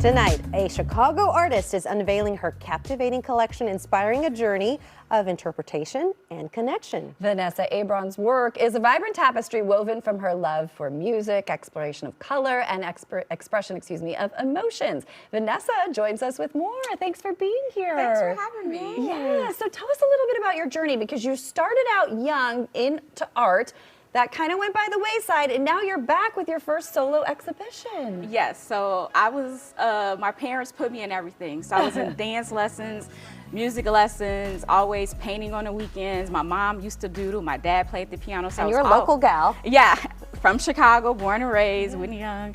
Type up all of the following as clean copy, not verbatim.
Tonight, a Chicago artist is unveiling her captivating collection, inspiring a journey of interpretation and connection. Vanessa Abron's work is a vibrant tapestry woven from her love for music, exploration of color, and expression of emotions. Vanessa joins us with more. Thanks for being here. Thanks for having me. Yeah, so tell us a little bit about your journey, because you started out young into art. That kind of went by the wayside, and now you're back with your first solo exhibition. Yes, so I was, my parents put me in everything. So I was in dance lessons, music lessons, always painting on the weekends. My mom used to doodle, my dad played the piano. So and you're a local gal. Yeah, from Chicago, born and raised, Whitney Young.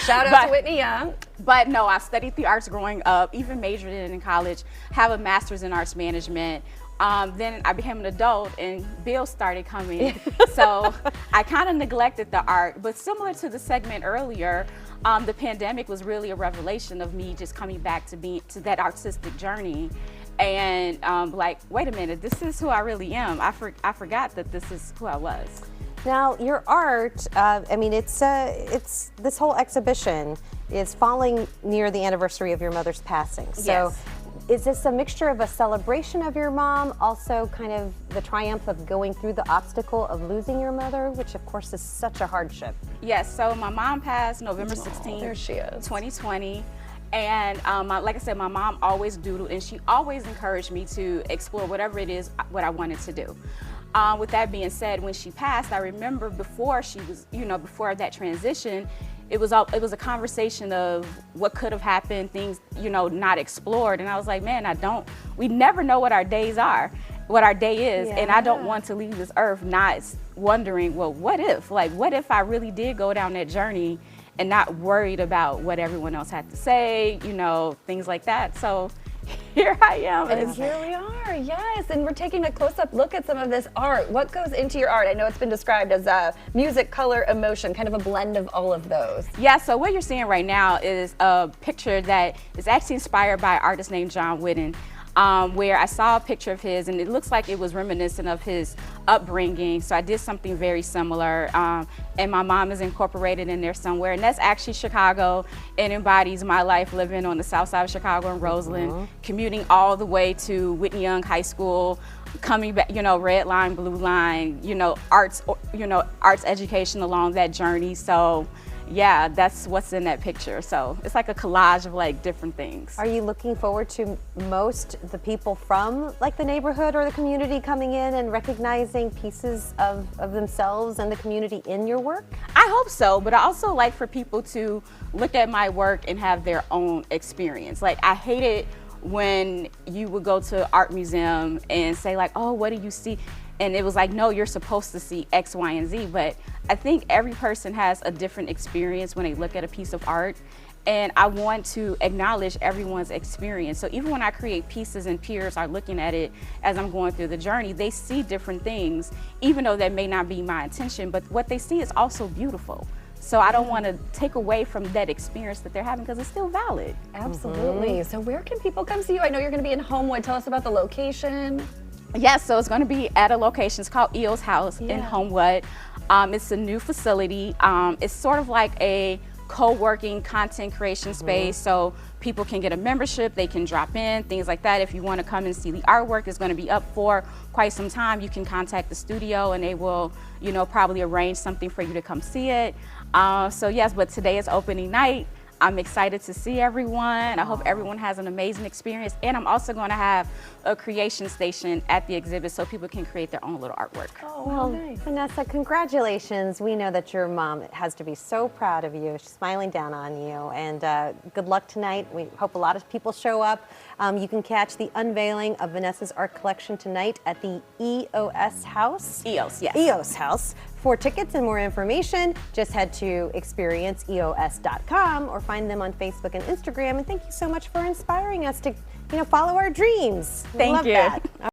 Shout out to Whitney Young. But no, I studied the arts growing up, even majored in it in college, have a master's in arts management. Then I became an adult and bills started coming. So I kind of neglected the art, but similar to the segment earlier, the pandemic was really a revelation of me just coming back to that artistic journey. And like, wait a minute, this is who I really am. I forgot that this is who I was. Now, your art, I mean, it's this whole exhibition is falling near the anniversary of your mother's passing. So. Yes. Is this a mixture of a celebration of your mom, also kind of the triumph of going through the obstacle of losing your mother, which of course is such a hardship? Yes, so my mom passed November 16th, there she is. 2020. And like I said, my mom always doodled, and she always encouraged me to explore whatever it is what I wanted to do. With that being said, when she passed, I remember before she was, before that transition, it was a conversation of what could have happened, things, not explored. And I was like, man, we never know what our days are, what our day is. Yeah. And I don't want to leave this earth not wondering, well, what if I really did go down that journey and not worried about what everyone else had to say, things like that. So here I am. And here we are, yes. And we're taking a close-up look at some of this art. What goes into your art? I know it's been described as music, color, emotion, kind of a blend of all of those. Yeah, so what you're seeing right now is a picture that is actually inspired by an artist named John Wooden, where I saw a picture of his, and it looks like it was reminiscent of his upbringing. So I did something very similar, and my mom is incorporated in there somewhere, and that's actually Chicago. It embodies my life living on the south side of Chicago in Roseland, commuting all the way to Whitney Young High School, coming back, red line, blue line, arts education along that journey. So yeah, that's what's in that picture. So it's like a collage of like different things. Are you looking forward to the people from like the neighborhood or the community coming in and recognizing pieces of themselves and the community in your work? I hope so, but I also like for people to look at my work and have their own experience. Like, I hate it when you would go to an art museum and say like, oh, what do you see? And it was like, no, you're supposed to see X, Y, and Z. But I think every person has a different experience when they look at a piece of art. And I want to acknowledge everyone's experience. So even when I create pieces and peers are looking at it as I'm going through the journey, they see different things, even though that may not be my intention, but what they see is also beautiful. So I don't want to take away from that experience that they're having, because it's still valid. Absolutely. So where can people come see you? I know you're going to be in Homewood. Tell us about the location. Yes, so it's going to be at a location. It's called EOS House in Homewood. It's a new facility. It's sort of like a co-working content creation space, so people can get a membership, they can drop in, things like that. If you want to come and see the artwork, it's going to be up for quite some time. You can contact the studio and they will, probably arrange something for you to come see it. So yes, but today is opening night. I'm excited to see everyone. I hope everyone has an amazing experience. And I'm also going to have a creation station at the exhibit so people can create their own little artwork. Oh, well, nice. Vanessa, congratulations. We know that your mom has to be so proud of you. She's smiling down on you. And good luck tonight. We hope a lot of people show up. You can catch the unveiling of Vanessa's art collection tonight at the EOS House. EOS, yes. EOS House. For tickets and more information, just head to experienceeos.com or find them on Facebook and Instagram. And thank you so much for inspiring us to, follow our dreams. Thank you. Love that.